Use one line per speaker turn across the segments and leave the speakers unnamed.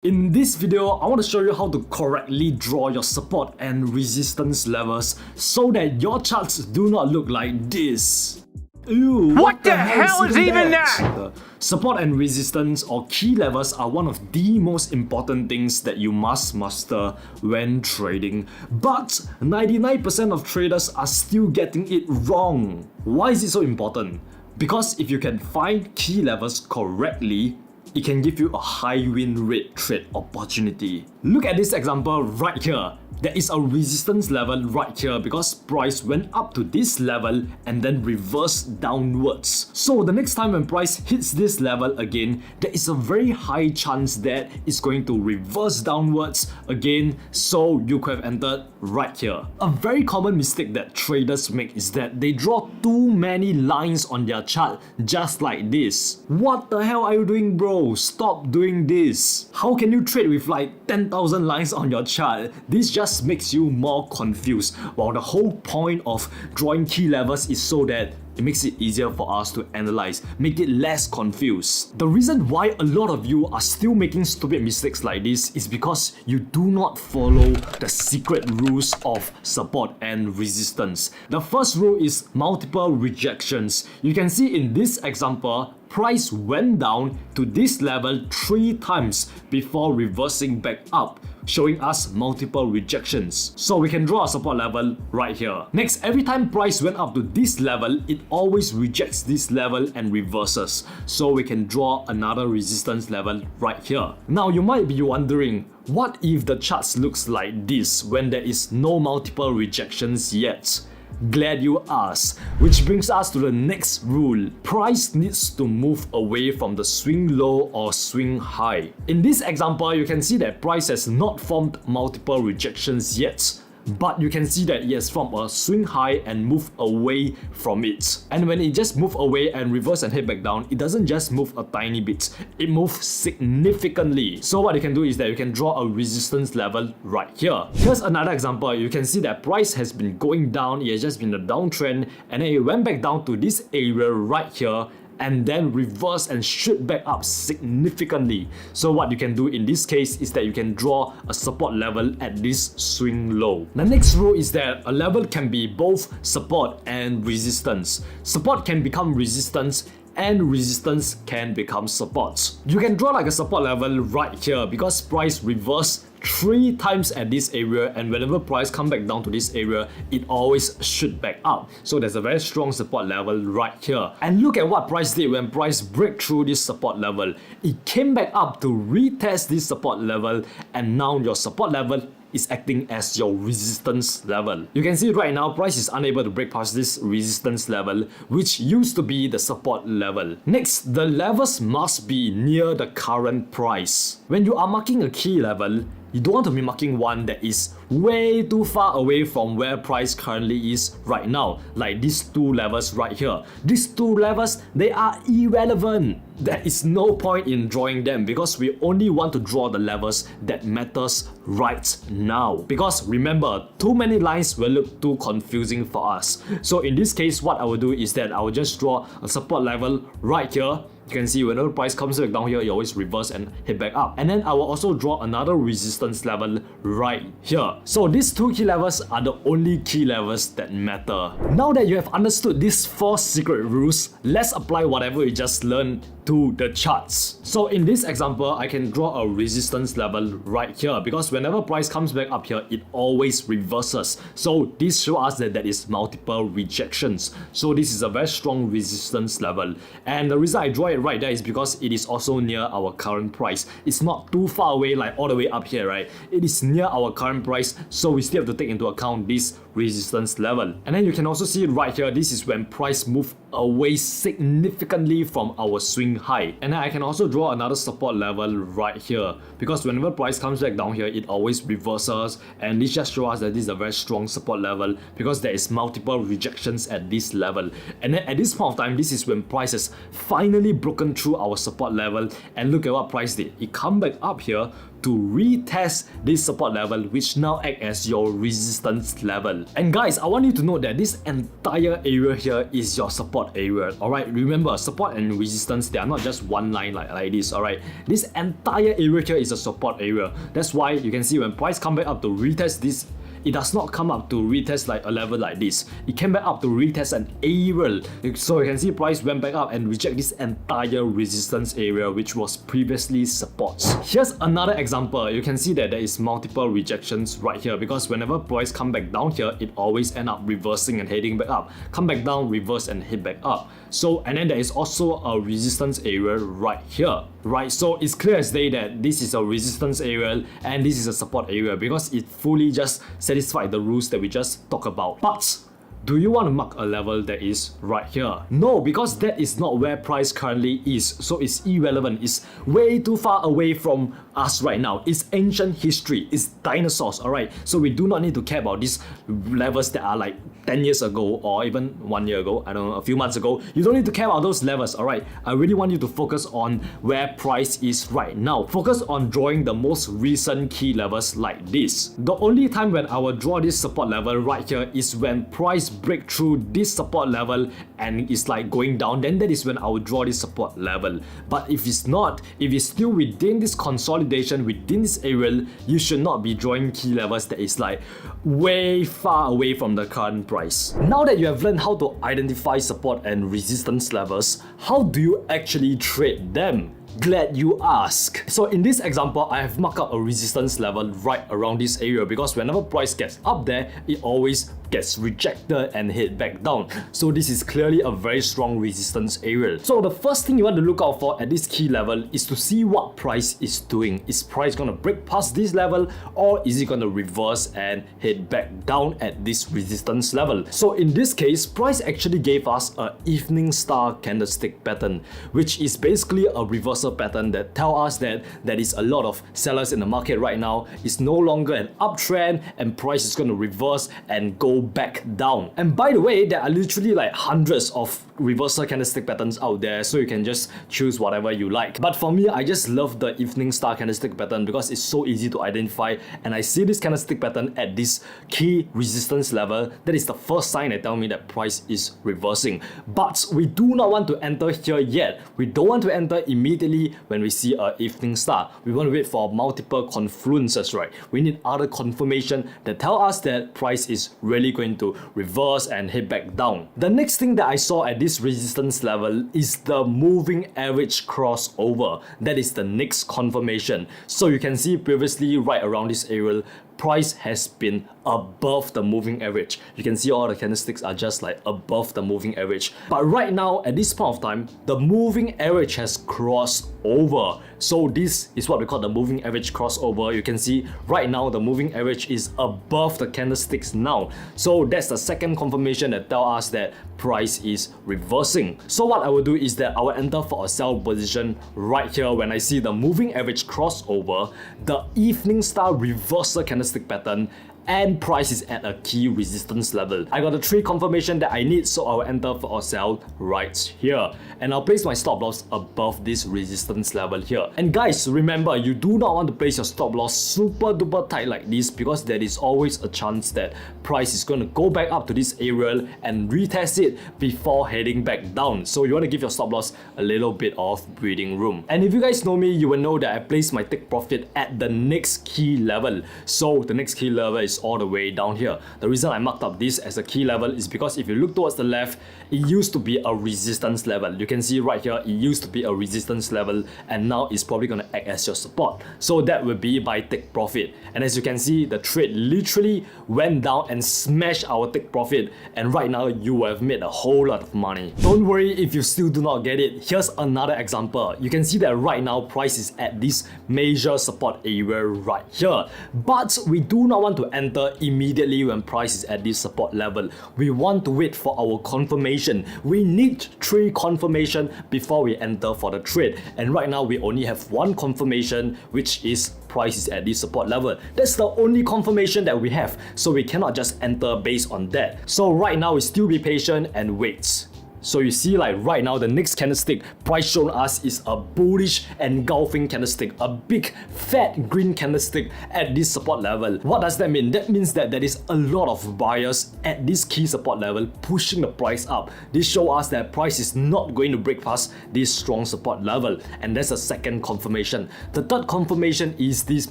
In this video, I want to show you how to correctly draw your support and resistance levels so that your charts do not look like this. Ew,
what the hell is even that?
Support and resistance or key levels are one of the most important things that you must master when trading. But 99% of traders are still getting it wrong. Why is it so important? Because if you can find key levels correctly, it can give you a high win rate trade opportunity. Look at this example right here. There is a resistance level right here because price went up to this level and then reversed downwards. So the next time when price hits this level again, there is a very high chance that it's going to reverse downwards again, so you could have entered right here. A very common mistake that traders make is that they draw too many lines on their chart just like this. What the hell are you doing, bro? Stop doing this. How can you trade with like 10,000 lines on your chart? This just makes you more confused, while the whole point of drawing key levels is so that it makes it easier for us to analyze, make it less confused. The reason why a lot of you are still making stupid mistakes like this is because you do not follow the secret rules of support and resistance. The first rule is multiple rejections. You can see in this example, price went down to this level 3 times before reversing back up, showing us multiple rejections. So we can draw a support level right here. Next, every time price went up to this level, it always rejects this level and reverses. So we can draw another resistance level right here. Now you might be wondering, what if the charts looks like this when there is no multiple rejections yet? Glad you asked. Which brings us to the next rule. Price needs to move away from the swing low or swing high. In this example, you can see that price has not formed multiple rejections yet, but you can see that it has formed a swing high and moved away from it. And when it just moves away and reverse and head back down, it doesn't just move a tiny bit, it moves significantly. So what you can do is that you can draw a resistance level right here. Here's another example. You can see that price has been going down, it has just been a downtrend, and then it went back down to this area right here, and then reverse and shoot back up significantly. So what you can do in this case is that you can draw a support level at this swing low. The next rule is that a level can be both support and resistance. Support can become resistance and resistance can become support. You can draw like a support level right here because price reversed 3 times at this area, and whenever price come back down to this area, it always shoot back up. So there's a very strong support level right here. And look at what price did when price break through this support level. It came back up to retest this support level, and now your support level is acting as your resistance level. You can see right now price is unable to break past this resistance level, which used to be the support level. Next, the levels must be near the current price. When you are marking a key level, you don't want to be marking one that is way too far away from where price currently is right now, like these 2 levels right here. These 2 levels, they are irrelevant. There is no point in drawing them because we only want to draw the levels that matters right now. Because remember, too many lines will look too confusing for us. So in this case, what I will do is that I will just draw a support level right here. You can see whenever price comes back down here, it always reverse and head back up. And then I will also draw another resistance level right here. So these 2 key levels are the only key levels that matter. Now that you have understood these 4 secret rules, let's apply whatever you just learned to the charts. So in this example, I can draw a resistance level right here because whenever price comes back up here, it always reverses. So this shows us that there is multiple rejections. So this is a very strong resistance level. And the reason I draw it right there is because it is also near our current price. It's not too far away like all the way up here, right? It is near our current price, so we still have to take into account this resistance level. And then you can also see right here, this is when price moved away significantly from our swing high. And then I can also draw another support level right here because whenever price comes back down here, it always reverses, and this just shows us that this is a very strong support level because there is multiple rejections at this level. And then at this point of time, this is when price has finally broken through our support level, and look at what price did. It come back up here to retest this support level, which now act as your resistance level. And guys, I want you to know that this entire area here is your support area. Alright, remember, support and resistance, they they are not just one line like this, alright? This entire area here is a support area. That's why you can see when price come back up to retest this, it does not come up to retest like a level like this. It came back up to retest an area. So you can see price went back up and reject this entire resistance area which was previously supports. Here's another example. You can see that there is multiple rejections right here because whenever price come back down here, it always end up reversing and heading back up. Come back down, reverse and head back up. So and then there is also a resistance area right here. Right, so it's clear as day that this is a resistance area and this is a support area because it fully just satisfied the rules that we just talked about. But do you want to mark a level that is right here? No, because that is not where price currently is. So it's irrelevant. It's way too far away from us right now. It's ancient history. It's dinosaurs, alright? So we do not need to care about these levels that are like 10 years ago or even 1 year ago, I don't know, a few months ago. You don't need to care about those levels, alright? I really want you to focus on where price is right now. Focus on drawing the most recent key levels like this. The only time when I will draw this support level right here is when price break through this support level and it's like going down, then that is when I will draw this support level. But if it's not, if it's still within this consolidation, within this area, you should not be drawing key levels that is like way far away from the current price. Now that you have learned how to identify support and resistance levels, how do you actually trade them? Glad you ask. So in this example, I have marked out a resistance level right around this area because whenever price gets up there, it always gets rejected and hit back down. So this is clearly a very strong resistance area. So the first thing you want to look out for at this key level is to see what price is doing. Is price going to break past this level or is it going to reverse and hit back down at this resistance level? So in this case, price actually gave us an evening star candlestick pattern, which is basically a reversal pattern that tell us that there is a lot of sellers in the market right now. It's no longer an uptrend and price is going to reverse and go back down. And by the way, there are literally like hundreds of reversal candlestick patterns out there, so you can just choose whatever you like. But for me, I just love the evening star candlestick pattern because it's so easy to identify, and I see this candlestick pattern at this key resistance level. That is the first sign that tell me that price is reversing. But we do not want to enter here yet. We don't want to enter immediately when we see an evening star. We want to wait for multiple confluences, right? We need other confirmation that tell us that price is really going to reverse and head back down. The next thing that I saw at this resistance level is the moving average crossover. That is the next confirmation. So you can see previously right around this area, price has been above the moving average. You can see all the candlesticks are just like above the moving average. But right now, at this point of time, the moving average has crossed over. So this is what we call the moving average crossover. You can see right now the moving average is above the candlesticks now. So that's the second confirmation that tell us that price is reversing. So what I will do is that I will enter for a sell position right here when I see the moving average crossover, the evening star reversal candlestick pattern, and price is at a key resistance level. I got the 3 confirmation that I need, so I will enter for a sell right here. And I'll place my stop loss above this resistance level here. And guys, remember, you do not want to place your stop loss super duper tight like this because there is always a chance that price is going to go back up to this area and retest it before heading back down. So you want to give your stop loss a little bit of breathing room. And if you guys know me, you will know that I place my take profit at the next key level. So the next key level is all the way down here. The reason I marked up this as a key level is because if you look towards the left, it used to be a resistance level. You can see right here, it used to be a resistance level and now it's probably going to act as your support. So that will be by take profit. And as you can see, the trade literally went down and smashed our take profit, and right now you will have made a whole lot of money. Don't worry if you still do not get it. Here's another example. You can see that right now price is at this major support area right here. But we do not want to enter immediately when price is at this support level. We want to wait for our confirmation. We need 3 confirmation before we enter for the trade. And right now we only have 1 confirmation, which is price is at this support level. That's the only confirmation that we have. So we cannot just enter based on that. So right now we still be patient and wait. So you see, like right now, the next candlestick price shown us is a bullish engulfing candlestick, a big fat green candlestick at this support level. What does that mean? That means that there is a lot of buyers at this key support level pushing the price up. This shows us that price is not going to break past this strong support level, and that's a second confirmation. The third confirmation is this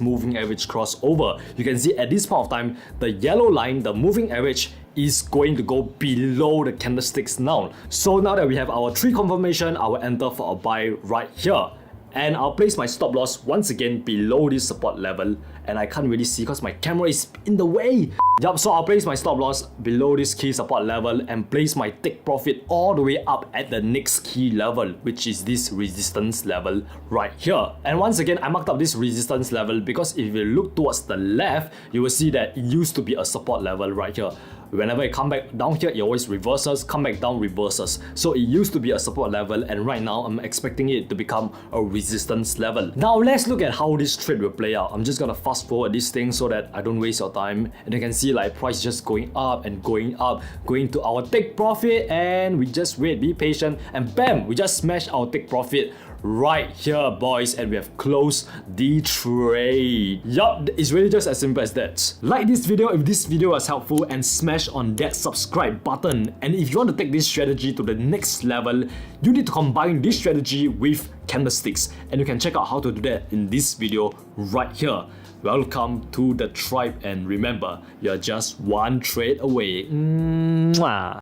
moving average crossover. You can see at this point of time, the yellow line, the moving average, is going to go below the candlesticks now. So now that we have our 3 confirmation, I will enter for a buy right here. And I'll place my stop loss once again below this support level. And I can't really see because my camera is in the way. Yup, so I'll place my stop loss below this key support level and place my take profit all the way up at the next key level, which is this resistance level right here. And once again, I marked up this resistance level because if you look towards the left, you will see that it used to be a support level right here. Whenever it come back down here, it always reverses, come back down, reverses. So it used to be a support level, and right now I'm expecting it to become a resistance level. Now let's look at how this trade will play out. I'm just gonna fast forward this thing so that I don't waste your time. And you can see like price just going up and going up, going to our take profit, and we just wait, be patient, and bam, we just smash our take profit right here, boys, and we have closed the trade. Yup, it's really just as simple as that. Like this video if this video was helpful, and smash on that subscribe button. And if you want to take this strategy to the next level, you need to combine this strategy with candlesticks, and you can check out how to do that in this video right here. Welcome to the tribe, and remember, you're just one trade away. Mwah.